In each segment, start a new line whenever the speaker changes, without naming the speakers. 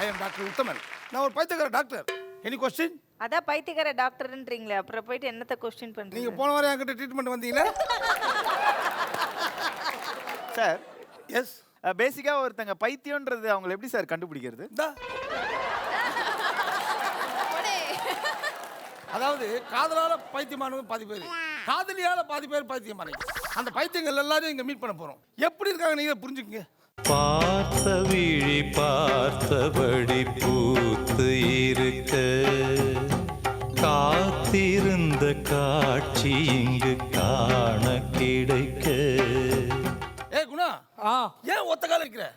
I am doctor உத்தமன். நான் ஒரு பைத்தியக்கார டாக்டர். Any question?
அதான் பைத்தியக்கார டாக்டர்ன்றீங்களே, அப்புறம் போயிட்டு என்னத்த கொஸ்டின் பண்றீங்க?
நீங்க போன வாரம் என்கிட்ட ட்ரீட்மெண்ட் வந்தீங்களா?
Sir
yes.
பேசிக்கா ஒருத்தங்க பைத்தியம்ன்றது அவங்களை எப்படி சார் கண்டுபிடிக்கிறது?
அதாவது காதலால பைத்தியமானவங்க பாதி பேர், காதலியால பாதி பேர் பைத்தியமானவங்க. அந்த பைத்தியங்கள் எல்லாரும் இங்க மீட் பண்ண போறோம். எப்படி இருக்காங்க நீங்க புரிஞ்சுக்கங்க.
பார்த்த விழி பார்த்தபடி பூத்து இருக்க, காத்திருந்த காட்சி இங்கு காண கிடைக்க.
ஏ குணா, ஏன் ஒத்த கால இருக்கிற?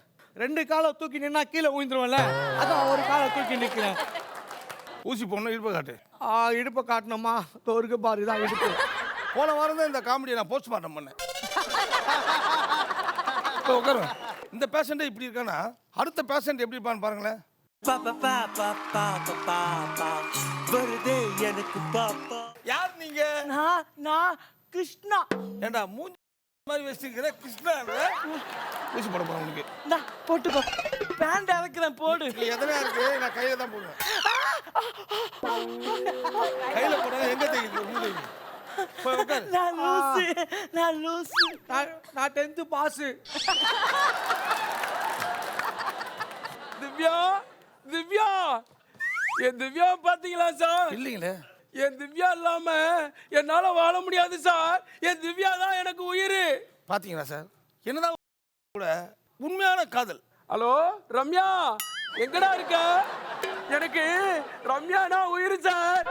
ரெண்டு காலை தூக்கி நின்னா கீழே ஊந்துருவல, அதான் ஒரு காலை தூக்கி நிக்கிறேன்.
ஊசி போடணும், இடுப்பை காட்டு.
இடுப்பை காட்டணுமா? தோருக்கு பாரு, தான் இடுப்பு.
போன வாரம் தான் இந்த காமெடியை நான் போஸ்ட்மார்ட்டம் பண்ணேன். உட்காருங்க. இந்த பேஷண்ட் இப்படி இருக்கானா, அடுத்த பேஷண்ட் எப்படி இருப்பான்னு பாருங்களேன். யார் நீங்க?
நான் கிருஷ்ணா.
ஏண்டா மூஞ்சி மாதிரி வச்சிருக்கிற கிருஷ்ணா? ஊசி போட போறேன் உனக்கு.
போட்டுக்கோ, பேண்ட் இறக்குறேன், போடு.
எதனா இருக்கு, நான் கையில தான் போடுவேன். கையில போட எங்க தெரியுது மூஞ்சி?
நான் லூசு. நான் 10th பாஸ். திவ்யா என் திவ்யா பாத்தீங்களா சார்?
இல்லீங்களே.
என் திவ்யா இல்லாம என்னால வாழ முடியாது சார். என் திவ்யா தான் எனக்கு உயிர்.
பாத்தீங்களா சார், என்னதான் கூட உண்மையான காதல்.
ஹலோ ரம்யா, எங்கடா இருக்க? எனக்கு ரம்யானா உயிர் சார்.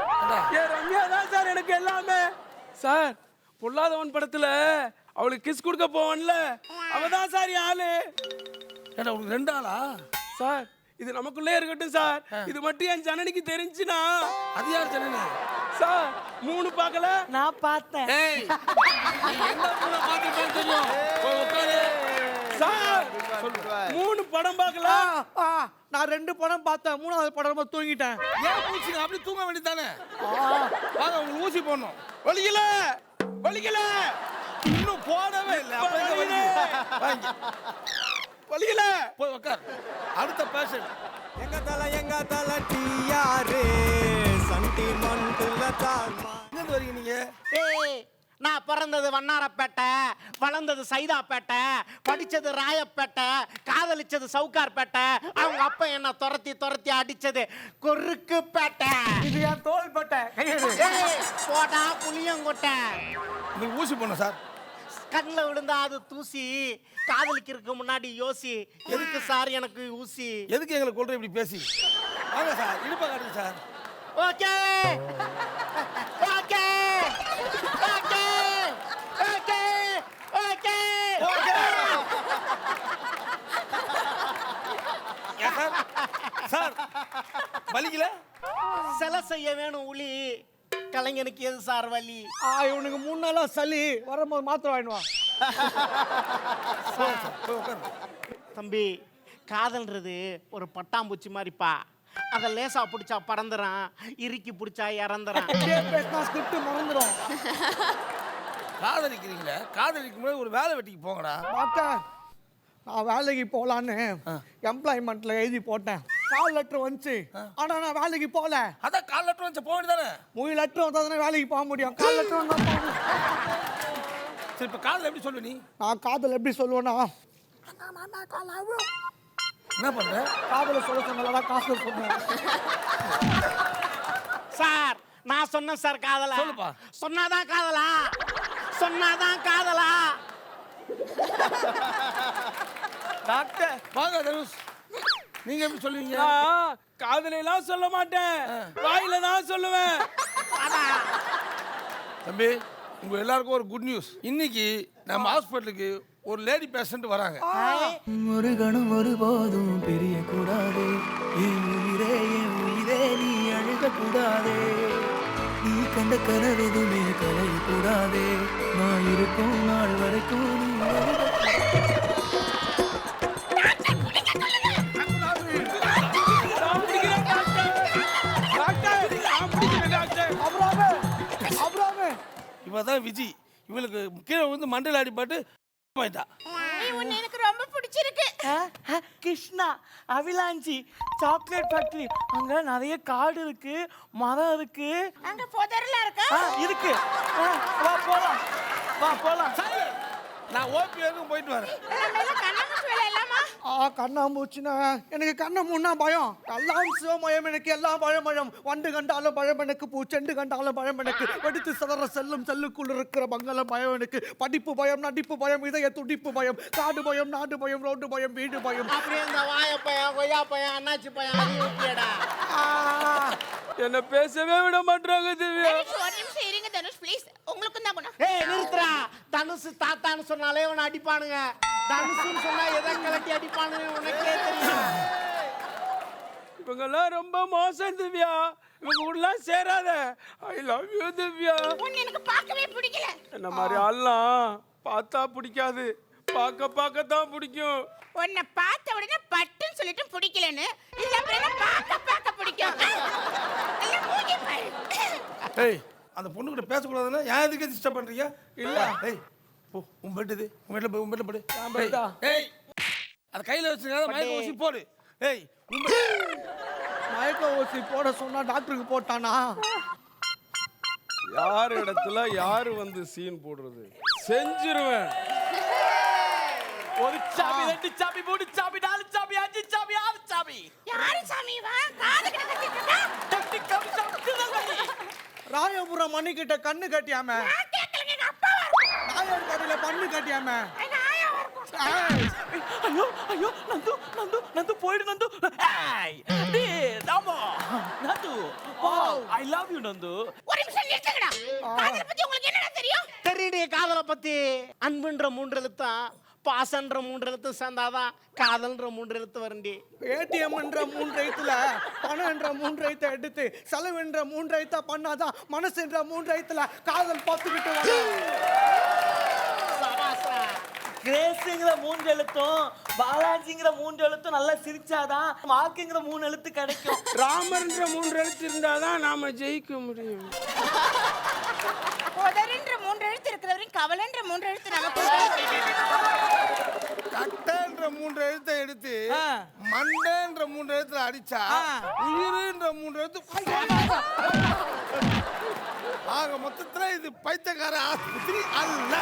என் ரம்யா தான் சார் எனக்கு எல்லாமே சார். பொல்லாதவன் படத்துல அவளுக்கு கிஸ் கொடுக்க போவன்ல, அவதான் சார் என் ஆளு.
ஏன்னா உனக்கு 2 ஆளா
சார்? இது நமக்குள்ளே இருக்கட்டும் சார். இது மட்டும் என் ஜனனிக்கு தெரிஞ்சுனா.
அது யார் ஜனனி?
சார் 3 பார்க்கல, நான் பார்த்தேன்.
ஏய், நீ என்ன கூட பாத்துட்டேன்னு தெரியும். போய் உட்காரு.
சார் 3 படம் பார்க்கல. நான் 2 படம் பார்த்தேன், 3வது படமா தூங்கிட்டேன்.
ஏன் ஊசி அப்படி தூங்க வேண்டியதானே? வாங்க உங்களுக்கு ஊசி போடணும்.
வலிக்கல
இன்னும் போடவே இல்லை. அப்ப எங்க வலிக்குது? வாங்க.
வலிக்கல.
போய் உட்கார். அடுத்த பேஷண்ட்.
எங்க தல டிஆர் சென்டிமென்ட்ல தால்மா.
எங்க வரீங்க நீங்க?
ஏய், நான் பிறந்தது வண்ணாரப்பேட்டை, வளர்ந்தது சைதாப்பேட்டை, படிச்சது ராயப்பேட்டை, காதலிச்சது சவுகார்பேட்டை. அவங்க அப்பா என்ன துரத்தி அடிச்சது கொருக்குப்பேட்டை.
இது என் தோள்பட்டை.
ஏய், போடா புளியங்கொட்டை.
உங்களுக்கு ஊசி போடணும் சார்.
கண்ணில் விழுந்தா அது தூசி, காதலிக்கிறதுக்கு முன்னாடி யோசி. எதுக்கு சார் எனக்கு ஊசி?
எதுக்கு எங்களை கொள்ற இப்படி பேசி? வாங்க சார், இடுப்பை காட்டுங்க சார்.
Okay okay okay okay okay okay.
Sir sir வலிக்கல?
சிலை செய்ய வேணும் உளி, கலைஞனுக்கு எது சார் வலி?
இவனுக்கு 3 நாளா சளி, வரும்போது மாத்திரை வாங்கிடுவா.
தம்பி, காதல்ன்றது ஒரு பட்டாம்பூச்சி மாதிரிப்பா. அதை லேசா பிடிச்சா பறந்துறான், இறுக்கி பிடிச்சா இறந்துறான்.
ஸ்கிரிப்ட் மறந்துடும்.
காதலிக்கிறீங்களே, காதலிக்கும் போது ஒரு வேலை வெட்டிக்கு போங்கடா.
நான் வேலைக்கு போகலான்னு எம்ப்ளாய்மெண்ட்ல எழுதி போட்டேன். கால் லெட்டர் வந்துச்சு, ஆனா நான் வேலைக்கு போகல.
அதான் கால் லெட்டர் வந்து போக வேண்டியதானே?
3 லெட்டர் வந்தா தானே வேலைக்கு போக முடியும். கால் லெட்டர் வந்தா
சரி, இப்ப காதல் எப்படி சொல்லுவ நீ?
நான் காதல் எப்படி சொல்லுவேன்னா,
என்ன பண்ற?
காதல சொல்ல சொன்னதா காசு சொன்னேன்.
சார் நான் சொன்னேன் சார் காதலா.
சொல்லுப்பா.
சொன்னாதான் காதலா, சொன்னாதான் காதலா.
டாக்டர்
வாங்க தனுஷ், நீங்க எப்படி சொல்லுவீங்க?
காதலாம் சொல்ல மாட்டேன், வாயில தான் சொல்லுவேன்.
தம்பி, உங்க எல்லாருக்கும் ஒரு குட் நியூஸ். இன்னைக்கு நம்ம ஹாஸ்பிட்டலுக்கு ஒரு லேடி பேஷண்ட் வராங்க.
ஒரு கணம் ஒருபோதும் பிரிய கூடாதே, என் உயிரே நீ அழுக கூடாதே, நீ கண்ட கனவு எதுவுமே கலை கூடாதே, நான் இருக்கும் நாள் வரைக்கும் நீ
இவதான் விஜி. இவளுக்கு கீழே வந்து மண்டையில் அடிபட்டு ஆயிட்டா.
ஒண்ணு எனக்கு ரொம்ப பிடிச்சிருக்கு.
கிருஷ்ணா அவிலாஞ்சி சாக்லேட் ஃபேக்டரி. அங்க நிறைய காடு இருக்கு, மரம் இருக்கு.
அங்க புதர்லாம் இருக்கா?
இருக்கு. வா போலாம், வா போலாம்.
நான் ஓபி வரைக்கும் போயிட்டு வரேன்.
கண்ணாமூச்சி வேலை இல்லாமா?
கண்ணாமூச்சுனா எனக்கு கண்ணை முன்னா பயம். எல்லாம் சிவமயம், எனக்கு எல்லாம் பழமயம். வண்டு கண்டாலும் பழம் எனக்கு, பூச்செண்டு கண்டாலும் பழம் எனக்கு. வெடித்து சதற செல்லும் செல்லுக்குள் இருக்கிற மங்களம் பயம் எனக்கு. படிப்பு பயம், நடிப்பு பயம், இதய துடிப்பு பயம். காடு பயம், நாடு பயம், ரோடு பயம், வீடு பயம்.
அப்படியே இந்த வாய பையன், கொய்யா பையன், அண்ணாச்சி பையன் அதையும் ஊத்தியடா.
என்ன பேசவே விட மாட்டாங்க திவ்யா.
தனுஷ், ஒரு நிமிஷம் இருங்க தனுஷ் ப்ளீஸ். உங்களுக்கும் தான் குணம்.
ஏய் நிறுத்துறா. தனுசு தாத்தான்னு சொன்னாலே உன்னை அடிப்பானுங்க. தனுசுன்னு சொன்னா எதை கலட்டி அடிப்பானுங்க உனக்கே தெரியும்.
இவங்கெல்லாம் ரொம்ப மோசம் திவ்யா. இவங்க கூடலாம் சேராத. ஐ லவ் யூ திவ்யா.
உன்னை எனக்கு பார்க்கவே பிடிக்கல.
என்ன மாதிரி ஆள்லாம் பார்த்தா பிடிக்காது, பார்க்க தான் பிடிக்கும்.
உன்னை பார்த்த உடனே பட்டுன்னு சொல்லிட்டு பிடிக்கலன்னு, இதுல அப்புறம் என்ன பார்க்க பிடிக்கும். எல்லாம் மூஞ்சி பாரு.
ஏய் அந்த பொண்ணு கிட்ட பேசக்கூடாதுன்னா ஏன் எதுக்கு டிஸ்டர்ப் பண்றீங்க? இல்ல ஏய் போ, உன் பெட் இது, உன் பெட்ல போய், உன் பெட்ல படு. ஏய் அத கையில வச்சிருக்காத, மயக்க ஊசி போடு. ஏய்
மயக்க ஊசி போட சொன்னா டாக்டருக்கு போட்டானா?
யார் இடத்துல யாரு வந்து சீன் போடுறது செஞ்சிருவேன்.
ஒரு சாபி, ரெண்டு சாபி, மூணு சாபி, நாலு சாபி, அஞ்சு சாபி, ஆறு சாபி.
யாரு சாமி வா? காது கிட்ட கத்திட்டு இருக்கா?
டெக்னிக்கல் சாபி.
ராயபுரம் மணி கிட்ட கண்ணு கட்டியாம,
நான் கேட்கலங்க, எங்க அப்பாவா இருக்கும்.
நாயர் கடையில பண்ணு கட்டியாம.
எங்க ஆயாவா இருக்கும்.
ஐயோ ஐயோ, நந்து நந்து நந்து போயிடு நந்து. ஏய் டேய் தாமோ Nandu. Wow, I love you Nandu.
ஒரு நிமிஷம் நிறுத்துங்கடா. காதலை பத்தி உங்களுக்கு என்னடா தெரியும்?
தெரியுடி காதலை பத்தி. அன்புன்ற 3 எழுத்தும், பாசன்ற 3 எழுத்து சேர்ந்தாதான் காதல்ன்ற 3 எழுத்து வருண்டி.
ஏடிஎம் என்ற 3 எழுத்துல பணம் என்ற 3 எழுத்தை எடுத்து செலவு என்ற 3 எழுத்தா பண்ணாதான் மனசு என்ற 3 எழுத்துல காதல் பார்த்துக்கிட்டு
சபாஸ்ரா.
கிரேஸ்ங்கிற 3 எழுத்தும், பாலாஜிங்கிற 3 எழுத்தும் நல்லா சிரிச்சாதான் மார்க்குங்கிற 3 எழுத்து கிடைக்கும்.
ராமர்ன்ற 3 எழுத்து இருந்தாதான் நாம ஜெயிக்க முடியும்.
புதர்ன்ற 3 எழுத்து இருக்கிறவரையும் கவலைன்ற 3 எழுத்து நமக்கு.
கட்டன்ற 3 எழுத்தை எடுத்து மண்டன்ற 3 எழுத்துல அடிச்சா உயிர்ன்ற 3 எழுத்து. ஆக மொத்தத்துல இது பைத்தியக்கார ஆஸ்பத்திரி அல்ல.